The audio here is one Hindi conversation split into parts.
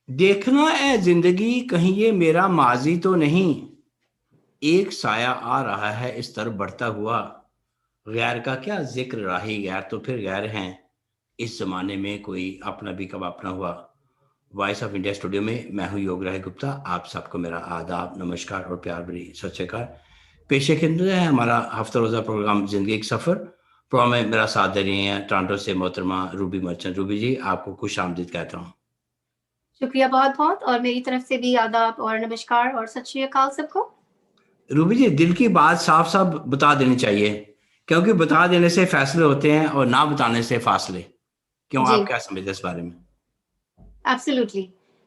देखना है जिंदगी कहीं ये मेरा माजी तो नहीं। एक साया आ रहा है इस तरफ बढ़ता हुआ। गैर का क्या जिक्र, राही गैर तो फिर गैर हैं। इस जमाने में कोई अपना भी कब अपना हुआ। वॉइस ऑफ इंडिया स्टूडियो में मैं हूँ योगराज गुप्ता। आप सबको मेरा आदाब, नमस्कार और प्यार भरी सत श्री अकाल। पेशे के अंदर है हमारा हफ्ता रोजा प्रोग्राम जिंदगी एक सफर। प्रोग्राम में मेरा साथ दे रही हैं टोरंटो से मोहतरमा रूबी मर्चेंट। रूबी जी, आपको खुश आमदीद कहता हूँ। शुक्रिया बहुत बहुत और मेरी तरफ से भी आदाब और नमस्कार और सत श्री अकाल सबको। रूबी जी, दिल की बात साफ साफ बता देनी चाहिए, क्योंकि बता देने से फैसले होते हैं और ना बताने से फासले। क्यों, जी, आप क्या समझते हैं इस बारे में? एब्सोल्युटली।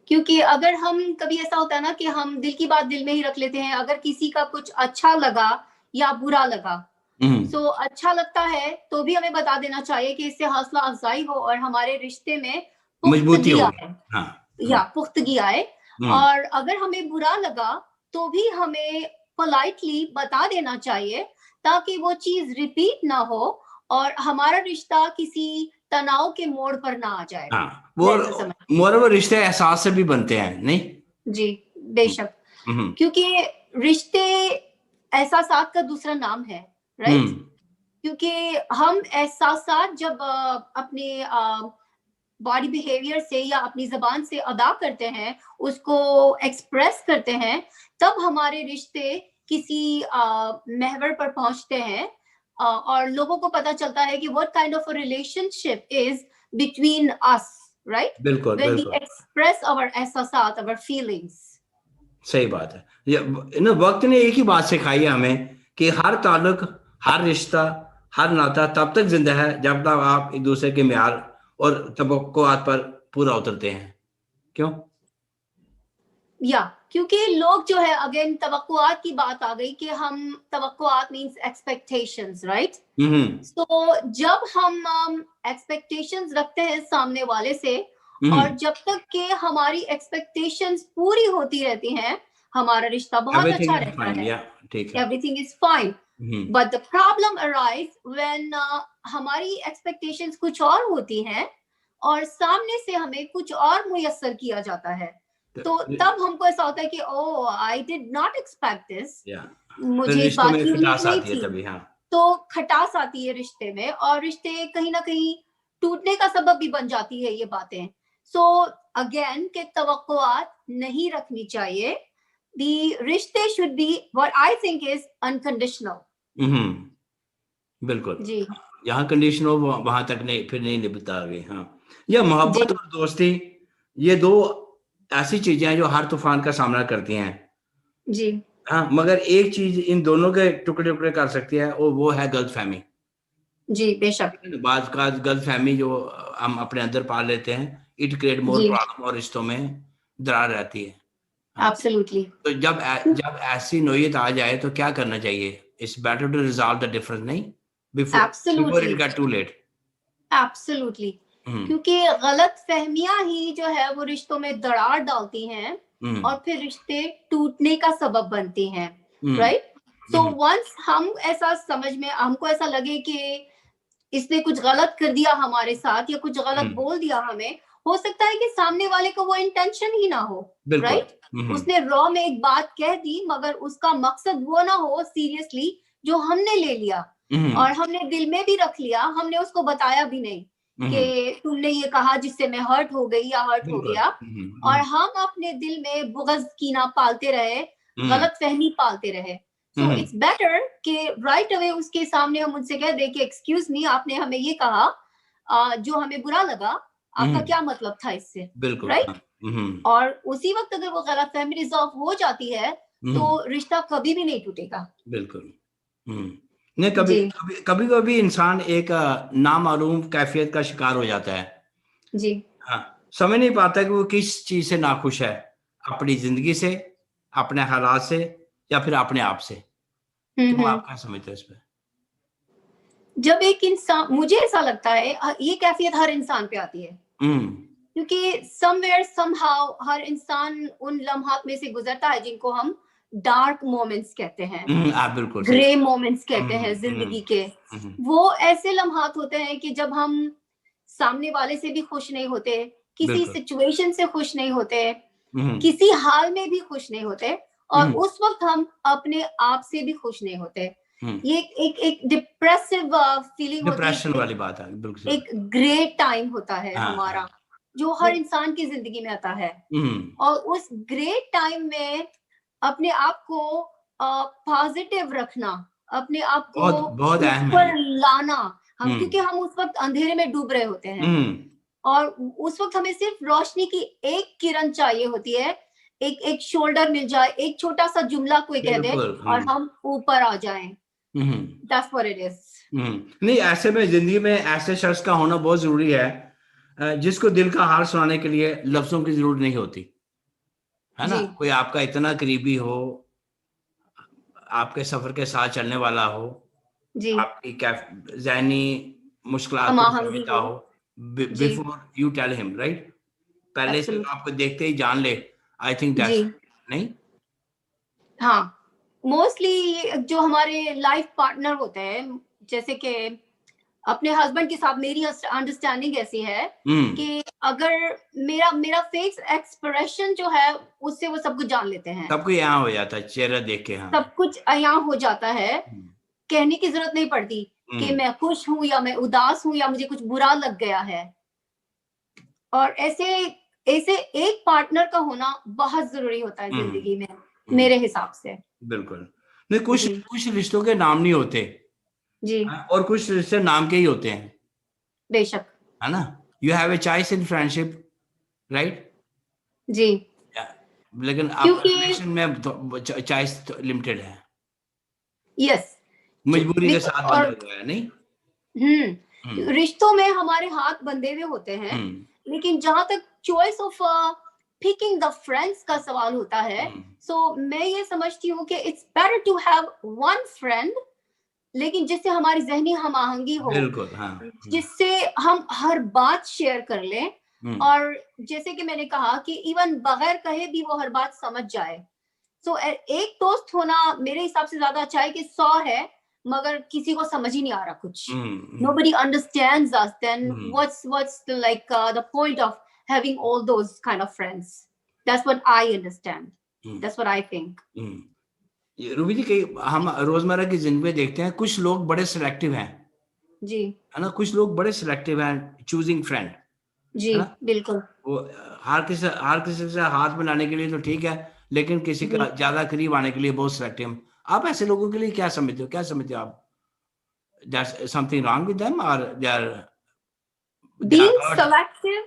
क्योंकि अगर हम कभी ऐसा होता है ना कि हम दिल की बात दिल में ही रख लेते हैं, अगर किसी का कुछ अच्छा लगा या बुरा लगा, हम्म। सो अच्छा लगता है तो भी हमें बता देना चाहिए कि इससे हौसला अफजाई हो और हमारे रिश्ते में मजबूती पुख्तगी होगी। आए हाँ। या पुख्तगी आए। हम्म। और अगर हमें बुरा लगा तो भी हमें पोलाइटली बता देना चाहिए ताकि वो चीज रिपीट ना हो और हमारा रिश्ता किसी तनाव के मोड़ पर ना आ जाए। हाँ, वो मैं ऐसा समझ। मोर वो रिश्ते एहसास से भी बनते हैं, नहीं? जी, हम्म। बेशक। हम्म। क्योंकि रिश्ते एहसासात का दूसरा नाम है, राइट? हम्म। क्योंकि हम एहसासात जब अपने बॉडी बिहेवियर से या अपनी जबान से अदा करते हैं, उसको एक्सप्रेस करते हैं, तब हमारे रिश्ते किसी महवर पर पहुंचते हैं। और लोगों को पता चलता है कि what kind of a relationship is between us, right? बिल्कुल व्हेन वी बिल्कुल। एक्सप्रेस आवर एहसासात, आवर फीलिंग्स। सही बात है। ये ना, वक्त ने एक ही बात सिखाई है हमें कि हर ताल्लुक, हर रिश्ता, हर नाता तब तक जिंदा है जब तक आप एक दूसरे के म्यार और तवक्कुआत पर पूरा उतरते हैं। क्यों? या क्योंकि लोग जो है, अगेन तवक्कुआत की बात आ गई कि हम तवक्कुआत मींस एक्सपेक्टेशंस, राइट? हम्म। तो जब हम एक्सपेक्टेशंस रखते हैं सामने वाले से, और हम्म। जब तक कि हमारी एक्सपेक्टेशंस पूरी होती रहती हैं, हमारा रिश्ता बहुत एवरीथिंग अच्छा इज रहता फाइन, है। या ठीक है। Everything is fine. Hmm. But the problem arise when हमारी एक्सपेक्टेशंस कुछ और होती हैं और सामने से हमें कुछ और मुयस्सर किया जाता है। तो तो तब हमको ऐसा होता है कि oh, I did not expect this, या फिर मुझे इस रिश्तों बात में की उम्मीद खटास नहीं आती है थी। तभी। हाँ। तो खटास आती है रिश्ते में और रिश्ते कहीं ना कहीं टूटने का सबब भी बन जाती है ये बातें। सो अगेन के तवक्कुआत नहीं रखनी चाहिए। दी रिश्ते should be what I think is unconditional. Hmm. बिल्कुल। जी। यहाँ कंडीशन हो वहां तक नहीं, फिर नहीं निभता आगे। हाँ। यह जी। मोहब्बत और दोस्ती, ये दो ऐसी चीजें हैं जो हर तूफान का सामना करती हैं। जी। हाँ, मगर एक चीज इन दोनों के टुकड़े टुकड़े कर सकती है और वो है गलतफहमी। जी, बेशक। ठीक है ना? बात का गलतफहमी जो हम अपने अंदर पाल लेते हैं, इट क्रिएट मोर जी, प्रॉब्लम और रिश्तों में दरार रहती है। हाँ। एब्सोल्युटली। तो जब ऐसी नोयत आ जाए तो क्या करना चाहिए? It's better to resolve the difference, नहीं? Before before absolutely. It get too late. Absolutely. Hmm. क्योंकि गलत फहमियां ही जो है वो रिश्तों में दरार डालती हैं हम्म। और फिर रिश्ते टूटने का सबब बनती हैं, हम्म। राइट? सो हम्म। वंस हम ऐसा समझ में हमको ऐसा लगे कि इसने कुछ गलत कर दिया हमारे साथ या कुछ गलत हम्म। बोल दिया हमें, हो सकता है कि सामने वाले को वो इंटेंशन ही ना हो, बिल्कुल। राइट? हम्म। उसने रॉ में एक बात कह दी मगर उसका मकसद वो ना हो सीरियसली, जो हमने ले लिया हम्म। और हमने दिल में भी रख लिया, हमने उसको बताया भी नहीं हम्म। कि तुमने ये कहा जिससे मैं हर्ट हो गई या हर्ट हो बिल्कुल। गया। और हम्म। हम अपने दिल में बुग़्ज़ कीना पालते रहे, हम्म। गलत फहमी पालते रहे। सो हम्म। इट्स बेटर कि राइट अवे उसके सामने हम उनसे कह दें कि एक्सक्यूज मी, आपने हमें ये कहा, जो हमें बुरा लगा, आपका हम्म। क्या मतलब था इससे, बिल्कुल। हाँ। राइट? हम्म। और उसी वक्त अगर वो गलत फहमी रिजॉल्व हो जाती है तो हम्म। रिश्ता कभी भी नहीं टूटेगा। बिल्कुल। हम्म। नहीं, कभी जी। कभी कभी कभी इंसान एक नामालूम कैफियत का शिकार हो जाता है। जी। हाँ। समझ नहीं पाता कि वो किस चीज से नाखुश है, अपनी जिंदगी से, अपने हालात से, या फिर अपने आप से। क्यों, हम्म। आप क्या समझते हैं इस पे? जब एक इंसान, मुझे ऐसा लगता है ये कैफियत हर इंसान पे आती है हम्म। क्योंकि समवेयर समहाउ हर इंसान उन लम्हात में से गुजरता है जिनको हम डार्क मोमेंट्स कहते हैं, आप बिल्कुल सही। ग्रे मोमेंट्स कहते हम्म। हैं हम्म। जिंदगी के। हम्म। वो ऐसे लम्हात होते हैं कि जब हम सामने वाले से भी खुश नहीं होते किसी बिल्कुल। सिचुएशन से खुश नहीं होते, हम्म, किसी हाल में भी खुश नहीं होते, और हम्म, उस वक्त हम अपने आप से भी खुश नहीं होते। हम्म। ये एक डिप्रेसिव फीलिंग होती है, डिप्रेशन वाली बात है, बिल्कुल। एक ग्रे टाइम होता है हाँ, हाँ। हमारा, जो हर इंसान की जिंदगी में आता है। हम्म, और उस ग्रे टाइम में अपने आप को पॉजिटिव रखना, अपने आप को बहुत बहुत अहम है ये। ऊपर लाना, हम हम्म, क्योंकि हम उस वक्त अंधेरे में डूब रहे होते हैं, हम्म। और उस वक्त हमें सिर्फ रोशनी की एक किरण चाहिए होती है, एक एक शोल्डर मिल जाए, एक छोटा सा जुमला कोई कह दे, बिल्कुल। और हम ऊपर आ जाएं। हम्म, दैट्स व्हाट इट इज। नहीं, ऐसे में जिंदगी में ऐसे शख्स का होना बहुत जरूरी है, जिसको दिल का हाल सुनाने के लिए लफ्जों की जरूरत नहीं होती, है ना? जी कोई आपका इतना करीबी हो, आपके सफर के साथ चलने वाला हो, जी, आपकी ज़हनी मुश्किलात हम को आहंगी समझता हो। हो, जी, before you tell him, right? पहले से एब्सोल्युटली। आपको देखते ही जान ले। आई थिंक जी, दैट्स नहीं। हाँ, मोस्टली जो हमारे लाइफ पार्टनर होते हैं, जैसे कि अपने हस्बैंड के साथ मेरी अंडरस्टैंडिंग ऐसी है हम्म, कि अगर मेरा मेरा फेस एक्सप्रेशन जो है, उससे वो सब कुछ जान लेते हैं, सबको यहाँ हो जाता है चेहरा देख के। हाँ। सब कुछ अयां हो जाता है, हम्म, कहने की जरूरत नहीं पड़ती कि हम्म, मैं खुश हूं या मैं उदास हूं या मुझे कुछ बुरा लग गया है। और ऐसे ऐसे एक पार्टनर का होना बहुत जरूरी होता है हम्म, जिंदगी में, हम्म, मेरे हिसाब से। बिल्कुल। नहीं, कुछ जी कुछ रिश्तों के नाम नहीं होते, जी, हाँ, और कुछ रिश्ते नाम के ही होते हैं, बेशक। है ना? You have a choice in friendship, right? जी, लेकिन आपका क्योंकि रिलेशन में चॉइस लिमिटेड है, यस, मजबूरी के साथ बंधा और हुआ है, नहीं? हम्म, रिश्तों में हमारे हाथ बंधे हुए होते हैं, हम्म, लेकिन जहां तक choice of picking the friends का सवाल होता है, हम्म, सो मैं ये समझती हूँ कि it's better to have one friend, लेकिन जिससे हमारी जहनी हम आहंगी हो, बिल्कुल। हाँ। हम्म, जिससे हम हर बात शेयर कर लें, हम्म, और जैसे कि मैंने कहा कि इवन बगैर कहे भी वो हर बात समझ जाए। सो एक दोस्त होना मेरे हिसाब से ज्यादा अच्छा है कि 100 है, मगर किसी को समझ ही नहीं आ रहा कुछ, हम्म, nobody understands us, then hmm, what's the point of having all those kind of friends? That's what I understand, hmm, that's what I think. हम्म। ये रूबी जी, कई हम रोजमर्रा की जिंदगी में देखते हैं, कुछ लोग बड़े सिलेक्टिव हैं, जी है ना? कुछ लोग बड़े सिलेक्टिव हैं चूजिंग फ्रेंड, जी, है ना? बिल्कुल। वो हर किसी से हाथ मिलाने के लिए तो ठीक है, लेकिन किसी जी, का ज्यादा करीब आने के लिए बहुत सिलेक्टिव। आप ऐसे लोगों के लिए क्या समझते हो, क्या समझते हो आप? There's something wrong with them, or they are being hurt? selective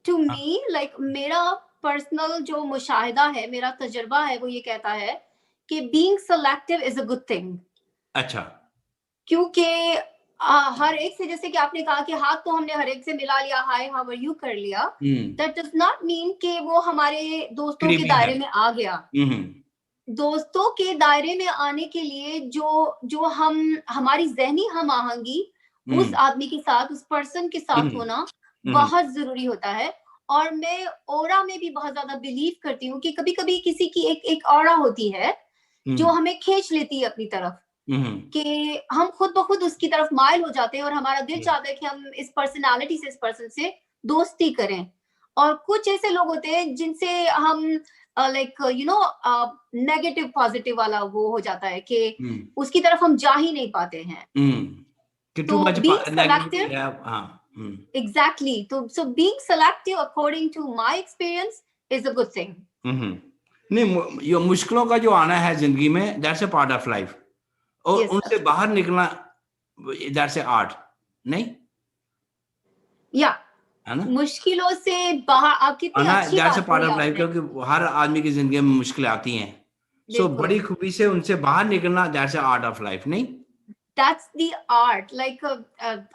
to हाँ, me, like मेरा पर्सनल जो मुशाहिदा है, मेरा तजुर्बा है, वो ये कहता है कि being selective is a good thing. अच्छा। क्योंकि हर एक से, जैसे कि आपने कहा कि हाथ तो हमने हर एक से मिला लिया, हाय हाउ आर यू कर लिया, हम्म, दैट डज नॉट मीन कि वो हमारे दोस्तों के करीबी है। दायरे में आ गया। हम्म, दोस्तों के दायरे में आने के लिए जो जो हम हमारी जहनी हम आहंगी उस हम्म, आदमी के साथ, उस पर्सन के साथ हम्म, होना हम्म, बहुत जरूरी होता है। और मैं ऑरा में भी बहुत ज्यादा बिलीव करती हूँ कि कभी कभी किसी की एक एक ऑरा होती है जो हम्म, हमें खींच लेती है अपनी तरफ, हम्म, कि हम खुद ब खुद उसकी तरफ माइल हो जाते हैं, और हमारा दिल चाहता है कि हम इस पर्सनालिटी से, इस पर्सन से दोस्ती करें। और कुछ ऐसे लोग होते हैं जिनसे हम लाइक नेगेटिव पॉजिटिव वाला वो हो जाता है कि हम्म, उसकी तरफ हम जा ही नहीं पाते हैं। हम्म। कि टू तो मच बीइंग नेगेटिविटी सेलेक्टिव, है। हाँ। हम्म, एग्जैक्टली, तो so being selective according to my experience is a good thing. Hmm. नहीं, ये मुश्किलों का जो आना है जिंदगी में, that's a part of life, और यस, उनसे बाहर निकलना, दैट्स ए आर्ट, नहीं? या है ना? मुश्किलों से बाहर, आप कितनी आना, अच्छी दैट्स ए बात पार्ट बोली ऑफ लाइफ, आपने। क्योंकि हर आदमी की जिंदगी में मुश्किलें आती हैं। सो बिल्कुल, बड़ी खूबी से उनसे बाहर निकलना, that's a art of life, नहीं? that's the art, like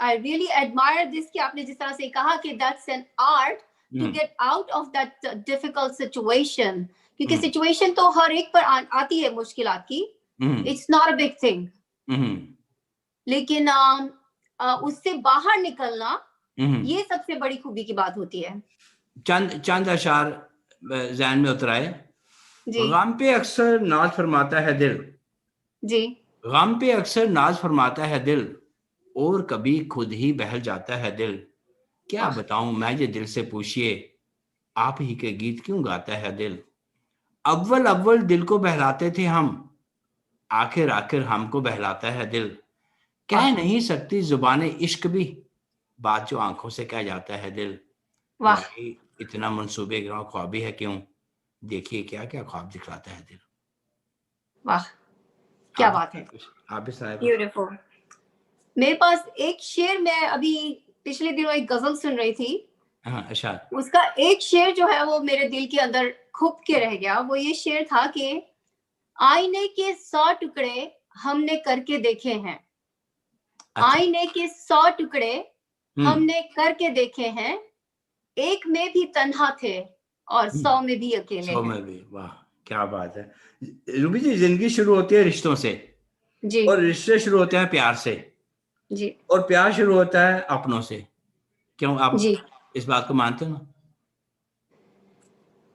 I really admire this कि आपने जिस तरह से कहा कि that's an art to hmm, get out of that difficult situation, क्योंकि हम्म, situation तो हर एक पर आती है मुश्किलात की, हम्म, it's not a big thing, हम्म, लेकिन उससे बाहर निकलना, हम्म। ये सबसे बड़ी खूबी की बात होती है। चंद चंद अशार जहन में उतराए। जी गम पे अक्सर नाज फरमाता है दिल, जी, गम पे अक्सर नाज फरमाता है दिल, और कभी खुद ही बहल जाता है दिल। क्या बताऊं मैं ये दिल से पूछिए, आप ही के गीत क्यों गाता है दिल। अव्वल अव्वल दिल को बहलाते थे हम, आखिर आखिर हमको बहलाता है दिल। कह वाह नहीं सकती जुबाने इश्क भी, बात जो आंखों से कह जाता है दिल। वाह वाकई इतना मंसूबे गिरा ख्वाबी है क्यों, देखिए क्या क्या ख्वाब दिखलाता है दिल। वाह, क्या आप भी बात सुनाए है। कुछ, आप भी सुनाए कुछ। ब्यूटीफुल। मेरे पास एक शेर, मैं अभी पिछले दिनों एक गजल सुन रही थी, हाँ अच्छा। उसका एक शेर जो है वो मेरे दिल के अंदर खुप के रह गया। वो ये शेर था कि आईने के 100 टुकड़े हमने करके देखे हैं, अच्छा। आईने के 100 टुकड़े हम्म। हमने करके देखे हैं, एक में भी तन्हा थे और 100 में भी अकेले सौ हैं। में भी, वाह क्या बात है। रूबी जी, जिंदगी शुरू होती है रिश्तों से, जी और रिश्ते शुरू होते हैं प्यार से, जी और प्यार शुरू होता है अपनों से। क्यों, आप जी। इस बात को मानते हो ना।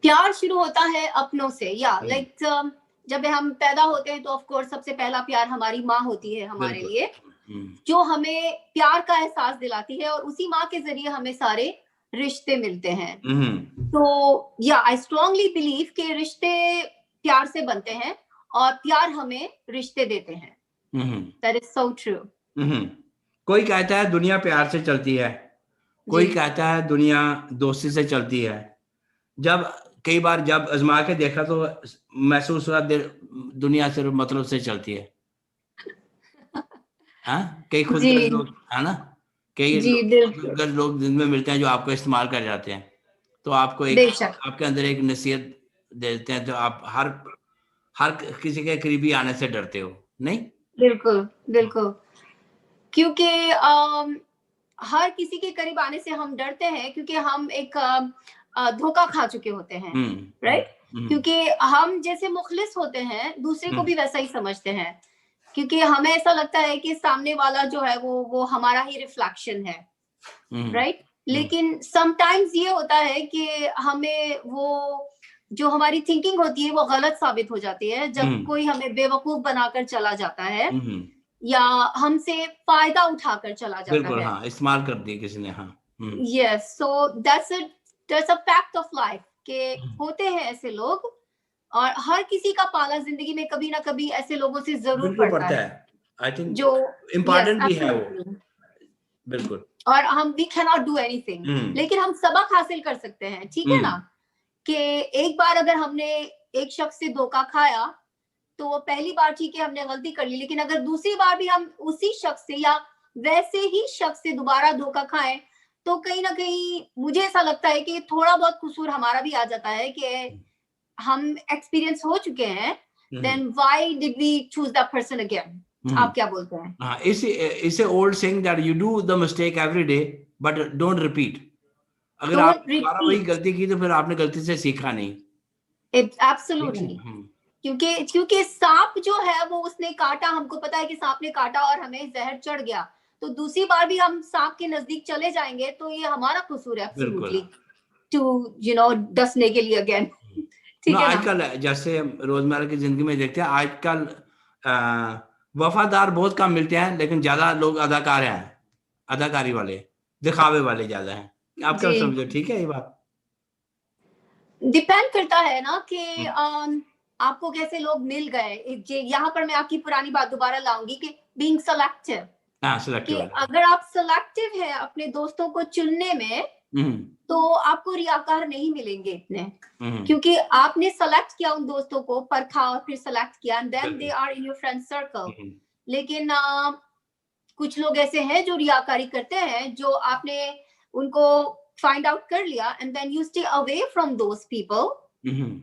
प्यार शुरू होता है अपनों से, या हम्म, जब हम पैदा होते हैं तो ऑफ कोर्स सबसे पहला प्यार हमारी माँ होती है हमारे बिल्कुल। लिए, हम्म। जो हमें प्यार का एहसास दिलाती है, और उसी माँ के जरिए हमें सारे रिश्ते मिलते हैं। हम्म। तो या आई स्ट्रांगली बिलीव कि रिश्ते प्यार से बनते हैं और प्यार हमें रिश्ते देते हैं। Hmm. That is so true. Hmm. कोई कहता है दुनिया प्यार से चलती है, जी कोई कहता है दुनिया दोस्ती से चलती है। जब कई बार जब आजमा के देखा तो महसूस हुआ दुनिया सिर्फ मतलब से चलती है। हाँ, कई खुदगर्ज जी लोग है ना, कई जी बिल्कुल। खुदगर्ज लोग दिन में मिलते हैं जो आपको इस्तेमाल कर जाते हैं। तो आपको एक, बेशक। आपके अंदर एक नसीहत देते हैं, तो आप हर हर किसी के करीबी आने से डरते हो, नहीं। बिल्कुल बिल्कुल। क्योंकि हर किसी के करीब आने से हम डरते हैं, क्योंकि हम एक धोखा खा चुके होते हैं, हम्म। राइट। हम्म। क्योंकि हम जैसे मुखलिस होते हैं दूसरे को हम्म। भी वैसा ही समझते हैं, क्योंकि हमें ऐसा लगता है कि सामने वाला जो है वो हमारा ही रिफ्लेक्शन है, हम्म। राइट। हम्म। लेकिन समटाइम्स ये होता है कि हमें वो जो हमारी थिंकिंग होती है वो गलत साबित हो जाती है, जब हम्म। कोई हमें बेवकूफ बनाकर चला जाता है हम्म। या हमसे फायदा उठाकर चला जाता बिल्कुल, है। हाँ, इस्तेमाल कर दिए किसी ने, हाँ। Hmm. Yes, so that's a fact of life के होते हैं ऐसे लोग, और हर किसी का पाला जिंदगी में कभी ना कभी ऐसे लोगों से जरूर बिल्कुल पड़ता पड़ता है, है। आई थिंक जो यस इम्पॉर्टेंट भी है वो। एब्सोल्युटली। बिल्कुल। और हम we can not do anything, hmm. लेकिन हम सबक हासिल कर सकते हैं, ठीक है ना। हम्म। कि एक बार अगर हमने एक शख्स से धोखा खाया, तो वो पहली बार ठीक है हमने गलती कर ली, लेकिन अगर दूसरी बार भी हम उसी शख्स से या वैसे ही शख्स से दोबारा धोखा खाएं, तो कहीं ना कहीं मुझे ऐसा लगता है कि थोड़ा बहुत कसूर हमारा भी आ जाता है कि हम एक्सपीरियंस हो चुके हैं, hmm. Then why did we choose that person again. Hmm. आप क्या बोलते हैं? हाँ, इसे old saying that you do the mistake every day but don't repeat. अगर आप डोंट दोबारा वही रिपीट। गलती की तो फिर आपने गलती से सीखा नहीं। ठीक है। एब्सोल्युटली। हम्म। क्योंकि क्योंकि सांप जो है वो उसने काटा, हमको पता है कि सांप ने काटा और हमें जहर चढ़ गया, तो दूसरी बार भी हम सांप के नजदीक चले जाएंगे तो ये हमारा कसूर है बिल्कुल। एब्सोल्युटली, टू डसने के लिए अगेन। ना ठीक है ना। आजकल जैसे रोजमर्रा की जिंदगी में देखते हैं आजकल, वफादार बहुत कम मिलते हैं, लेकिन ज्यादा लोग अदाकार हैं, अदाकारी वाले, दिखावे वाले ज्यादा हैं। आप क्या जी, समझो, ठीक है ये बात। डिपेंड करता है ना कि हम्म। आपको कैसे लोग मिल गए। यहाँ पर मैं आपकी पुरानी बात दोबारा लाऊंगी कि बीइंग सेलेक्टिव, हाँ, सिलेक्टिव कि वाले। अगर आप सेलेक्टिव हैं अपने दोस्तों को चुनने में, हम्म। तो आपको रियाकार नहीं मिलेंगे इतने, हम्म। क्योंकि आपने सेलेक्ट किया उन दोस्तों को, परखा और फिर सेलेक्ट किया, एंड देन दे बिल्कुल। Are in your friend circle. Hmm. लेकिन कुछ लोग ऐसे हैं जो रियाकारी करते हैं, जो आपने उनको फाइंड आउट कर लिया and then you stay away from those people, hmm.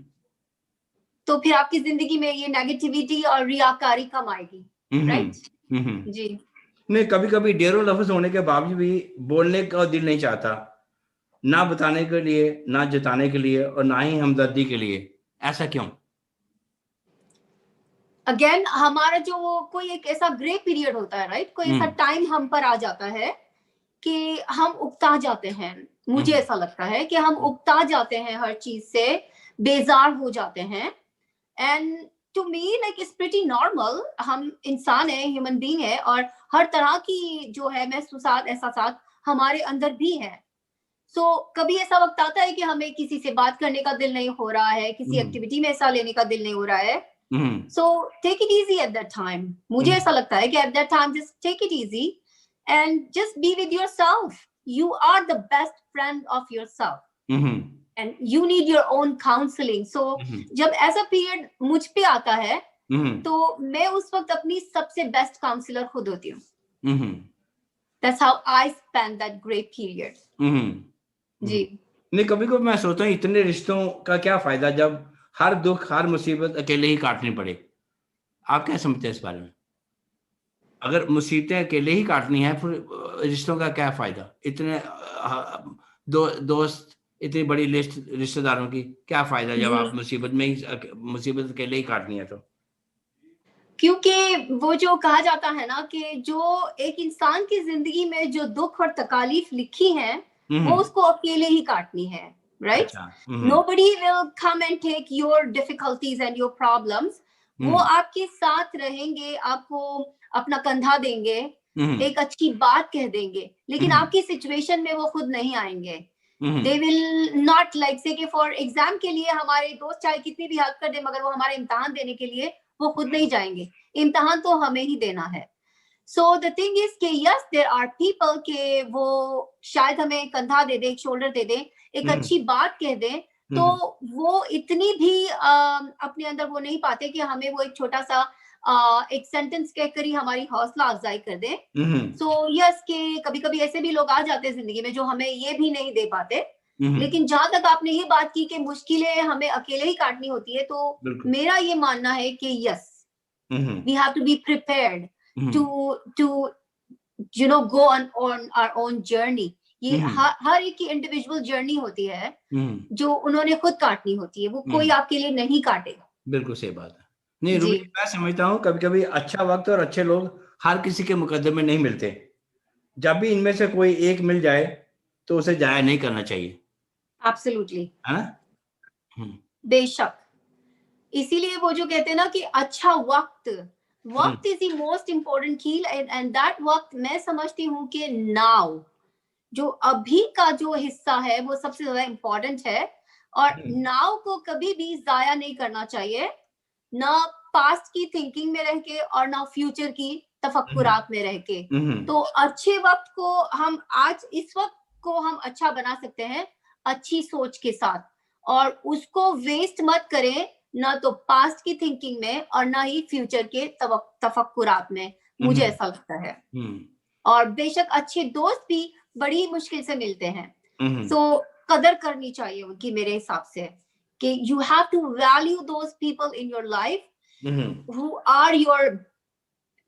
तो फिर आपकी जिंदगी में ये नेगेटिविटी और रियाकारी कम आएगी, राइट। हम्म। हम्म। जी नहीं, कभी कभी ढेरों लफ्ज होने के बावजूद भी बोलने का दिल नहीं चाहता, ना बताने के लिए, ना जताने के लिए, और ना ही हमदर्दी के लिए। ऐसा क्यों। अगेन हमारा जो कोई एक ऐसा ग्रे पीरियड होता है, राइट, कोई ऐसा हम्म। टाइम हम पर आ जाता है कि हम उकता जाते हैं। मुझे हम्म। ऐसा लगता है कि हम उकता जाते हैं, हर चीज से बेजार हो जाते हैं, and to me like it's pretty normal. हम इंसान है, ह्यूमन बीइंग है, और हर तरह की जो है महसूसात एहसासात हमारे अंदर भी है। सो कभी ऐसा वक्त आता है कि हमें किसी से बात करने का दिल नहीं हो रहा है, किसी एक्टिविटी में हिस्सा लेने का दिल नहीं हो रहा है, so take it easy at that time. मुझे ऐसा लगता है कि at that time just take it easy and just be with yourself. You are the best friend of yourself and you need your own counselling. So जब ऐसा पीरियड मुझ पे आता है तो मैं उस वक्त अपनी सबसे बेस्ट काउंसलर खुद होती हूँ. That's how I spent that great period. जी. नहीं, कभी कभी मैं सोचता हूँ इतने रिश्तों का क्या फायदा जब हर दुख हर मुसीबत अकेले ही काटनी पड़े. आप क्या समझते हैं इस बारे में? अगर मुसीबतें अकेले ही काटनी है फिर रिश्तों का क्या फायदा? इतने दोस्त, इतनी बड़ी लिस्ट रिश्तेदारों की, क्या फायदा जब आप मुसीबत अकेले ही काटनी है तो? क्योंकि वो जो कहा जाता है ना कि जो एक इंसान की जिंदगी में जो दुख और तकालीफ लिखी है वो उसको अकेले ही काटनी है. Right? Nobody will come and take your difficulties and your problems. वो आपके साथ रहेंगे, आपको अपना कंधा देंगे, एक अच्छी बात कह देंगे, लेकिन आपकी सिचुएशन में वो खुद नहीं आएंगे. They will not like say कि for exam के लिए हमारे दोस्त चाहे कितनी भी हेल्प कर दे मगर वो हमारे इम्तिहान देने के लिए वो खुद नहीं जाएंगे. इम्तिहान तो हमें ही देना है. So the thing is कि yes there are people के वो शायद हमें कंधा दे दे, एक शोल्डर दे दे, एक अच्छी बात कह दे, तो वो इतनी भी अपने अंदर वो नहीं पाते कि हमें वो एक छोटा सा एक सेंटेंस कहकर ही हमारी हौसला अफजाई कर दे. So yes के कभी कभी ऐसे भी लोग आ जाते हैं जिंदगी में जो हमें ये भी नहीं दे पाते. लेकिन जहां तक आपने ये बात की कि मुश्किलें हमें अकेले ही काटनी होती है, तो मेरा ये मानना है कि yes we have to be prepared to you know go on our own journey. ये हर एक की इंडिविजुअल जर्नी होती है जो उन्होंने खुद काटनी होती है, वो कोई आपके लिए नहीं काटेगा. बिल्कुल सही बात है. नहीं रूबी, मैं समझता हूँ कभी कभी अच्छा वक्त और अच्छे लोग हर किसी के मुकद्दर में नहीं मिलते. जब भी इनमें से कोई एक मिल जाए तो उसे जाया नहीं करना चाहिए. एब्सोल्युटली. है ना? बेशक. इसीलिए वो जो कहते हैं ना कि अच्छा वक्त इज द मोस्ट इम्पोर्टेंट की, एंड दैट वक्त मैं समझती हूँ कि नाउ जो अभी का जो हिस्सा है वो सबसे ज्यादा इम्पोर्टेंट है. और नाउ को कभी भी जाया नहीं करना चाहिए, ना पास्ट की थिंकिंग में रह के और ना फ्यूचर की तफक्कुरात में रह के. तो अच्छे वक्त को हम आज इस वक्त को हम अच्छा बना सकते हैं अच्छी सोच के साथ, और उसको वेस्ट मत करें, ना तो पास्ट की थिंकिंग में और ना ही फ्यूचर के तफक्कुरात में. मुझे ऐसा लगता है. और बेशक अच्छे दोस्त भी बड़ी मुश्किल से मिलते हैं, तो कदर करनी चाहिए उनकी मेरे हिसाब से, कि you have to value those people in your life who are your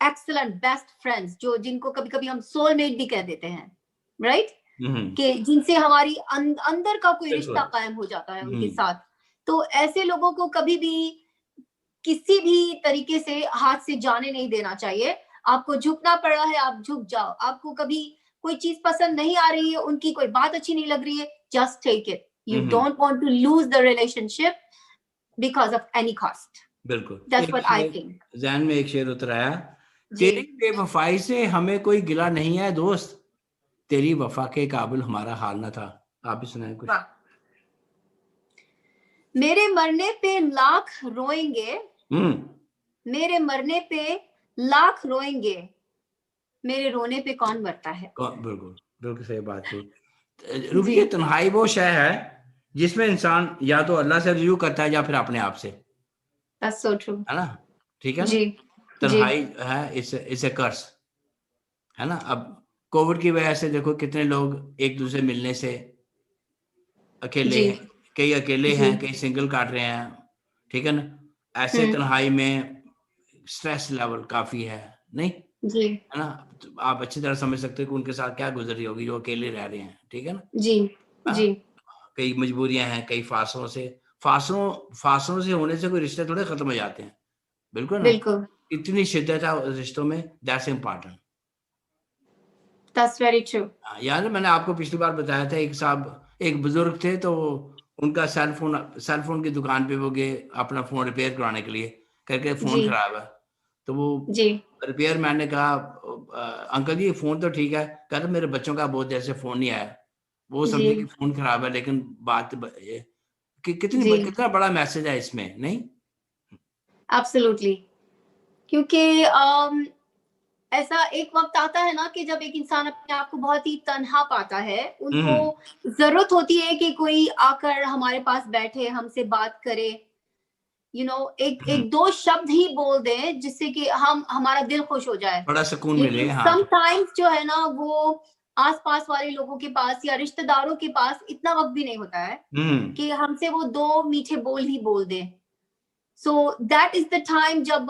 excellent best friends, जो जिनको कभी कभी हम सोलमेट भी कह देते हैं. राइट? कि जिनसे हमारी अंदर का कोई रिश्ता कायम हो जाता है उनके साथ. तो ऐसे लोगों को कभी भी किसी भी तरीके से हाथ से जाने नहीं देना चाहिए. आपको झुकना पड़ रहा है, आप झुक जाओ. आपको कभी कोई चीज पसंद नहीं आ रही है, उनकी कोई बात अच्छी नहीं लग रही है, just take it. You don't want to lose the relationship because of any cost. बिल्कुल. That's what I think. ज़हन में एक शेर उतर आया, तेरी बेवफाई से हमें कोई गिला नहीं है दोस्त, तेरी वफा के काबिल हमारा हाल न था. आप भी सुनाएं कुछ. मेरे मरने पे लाख रोएंगे, मेरे मरने पे लाख रोएंगे, मेरे रोने पे कौन मरता है. बिल्कुल बिल्कुल सही बात है. रूबी, ये तन्हाई वो शय है जिसमें इंसान या तो अल्लाह से रुजू करता है या फिर अपने आप से. That's so true. है ना? ठीक है ना? जी. तन्हाई है, इसे कर्स है ना. अब कोविड की वजह से देखो कितने लोग एक दूसरे मिलने से अकेले हैं, कई अकेले हैं, कई सिंगल काट रहे हैं. ठीक है ना? ऐसे तन्हाई में स्ट्रेस लेवल काफी है, नहीं जी. है ना? तो आप अच्छी तरह समझ सकते हो कि उनके साथ क्या गुजर रही होगी जो अकेले रह रहे हैं. ठीक है ना? जी. जी. कई मजबूरियां हैं, कई फासलों से होने से कोई रिश्ते थोड़े खत्म हो जाते हैं. बिल्कुल ना? बिल्कुल. इतनी शिद्दत है रिश्तों में. That's important. That's very true. यार मैंने आपको पिछली बार बताया था, एक बुजुर्ग थे, तो उनका सेलफोन की दुकान पे वो गए अपना फोन रिपेयर कराने के लिए, करके फोन खराब है. तो वो रिपेयर मैन ने कहा अंकल जी फोन तो ठीक है, कहते मेरे बच्चों का बहुत देर से फोन नहीं आया. वो जी समझे कि फोन खराब है, लेकिन बात जी कितना बड़ा मैसेज है इसमें, नहीं? एब्सोल्युटली। क्योंकि ऐसा एक वक्त आता है ना कि जब एक इंसान अपने आप को बहुत ही तन्हा पाता है, उनको हम्म। जरूरत होती है कि कोई आकर हमारे पास बैठे, हमसे बात करे, एक हम्म। एक दो शब्द ही बोल दें जिससे कि हम हमारा दिल खुश हो जाए। बड़ा सुकून मिले, लेकिन हाँ। समटाइम्स जो है ना, वो आस-पास वाले लोगों के पास या रिश्तेदारों के पास इतना वक़्त भी नहीं होता है हम्म। कि हमसे वो 2 मीठे बोल ही बोल दें। So that is the time जब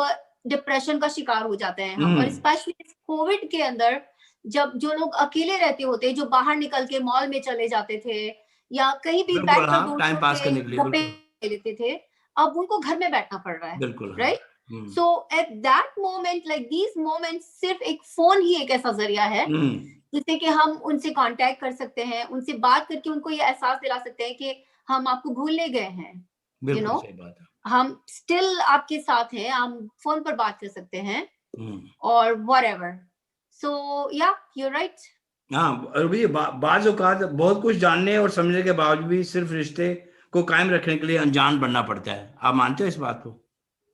डिप्रेशन का शिकार हो जाते हैं हम, और हम्म। स्पेशली इस कोविड के अंदर, जब जो लोग अकेले रहते होते, जो बाहर निकल के मॉल में चले जाते थे या कहीं भी बिल्कुल, बैठकर हाँ, टाइम दोस्तों पास से करने के लिए, गप्पे बिल्कुल। लेते थे, अब उनको घर में बैठना पड़ रहा है, बिल्कुल, हाँ। Right? So at that moment, like these moments, सिर्फ एक फ़ोन ही एक ऐसा ज़रिया है हम्म। जिससे कि हम उनसे कांटेक्ट कर सकते हैं, उनसे बात करके उनको ये एहसास दिला सकते हैं कि हम आपको भूलने गए हैं, यू बिल्कुल नो सही बात है। हम स्टिल आपके साथ हैं, हम फ़ोन पर बात कर सकते हैं, हम्म। और व्हाटएवर। सो या, यू आर राइट। हाँ, और भी बाज़ औक़ात बहुत कुछ जानने और समझने के बावजूद भी सिर्फ रिश्ते को कायम रखने के लिए अनजान बनना पड़ता है। आप मानते हो इस बात को?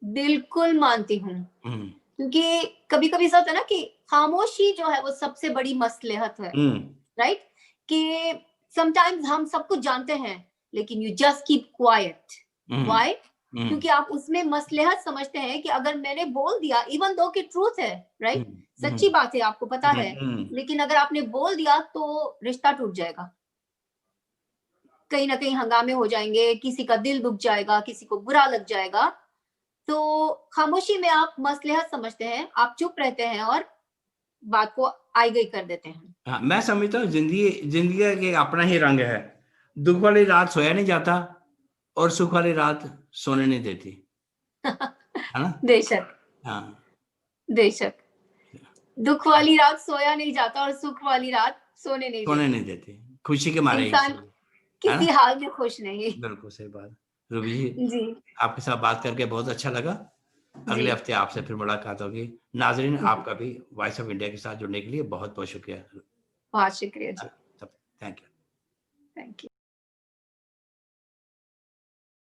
बिल्कुल मानती हूँ, हम्म। क्योंकि कभी-कभी ऐसा होता है ना कि खामोशी जो है वो सबसे बड़ी मसलहत है, हम्म। राइट? कि समटाइम्स हम सब कुछ जानते हैं, लेकिन you just keep quiet. Hmm. Why? Hmm. क्योंकि आप उसमें मसलहत समझते हैं कि अगर मैंने बोल दिया, इवन दो कि ट्रूथ है, राइट? हम्म। सच्ची बात है, आपको पता है, हम्म। लेकिन अगर आपने बोल दिया तो रिश्ता टूट जाएगा। कहीं न कहीं हंगामे हो जाएँगे, किसी का दिल दुख जाएगा, किसी को बुरा लग जाएगा। तो खामोशी में आप मसलहत समझते हैं, आप चुप रहते हैं और बात को आगे कर देते हैं। हाँ, मैं समझता हूँ ज़िंदगी का एक अपना ही रंग है। दुःख वाली रात सोया नहीं जाता और सुख वाली रात सोने नहीं देती, है ना? बेशक, हाँ, बेशक। दुःख वाली रात सोया नहीं जाता और सुख वाली रात सोने नहीं सोने देती। नहीं देती, खुशी के मारे ही इंसान इसीलिए, है किसी ना? हाल में खुश नहीं। बिल्कुल सही बात। रूबी जी, जी, आपके साथ बात करके बहुत अच्छा लगा। जी, अगले हफ्ते आपसे फिर मुलाकात होगी। नाज़रीन, जी। आपका भी वॉइस ऑफ इंडिया के साथ जुड़ने के लिए बहुत-बहुत शुक्रिया। बहुत शुक्रिया हाँ, जी। तब थैंक यू। Thank you.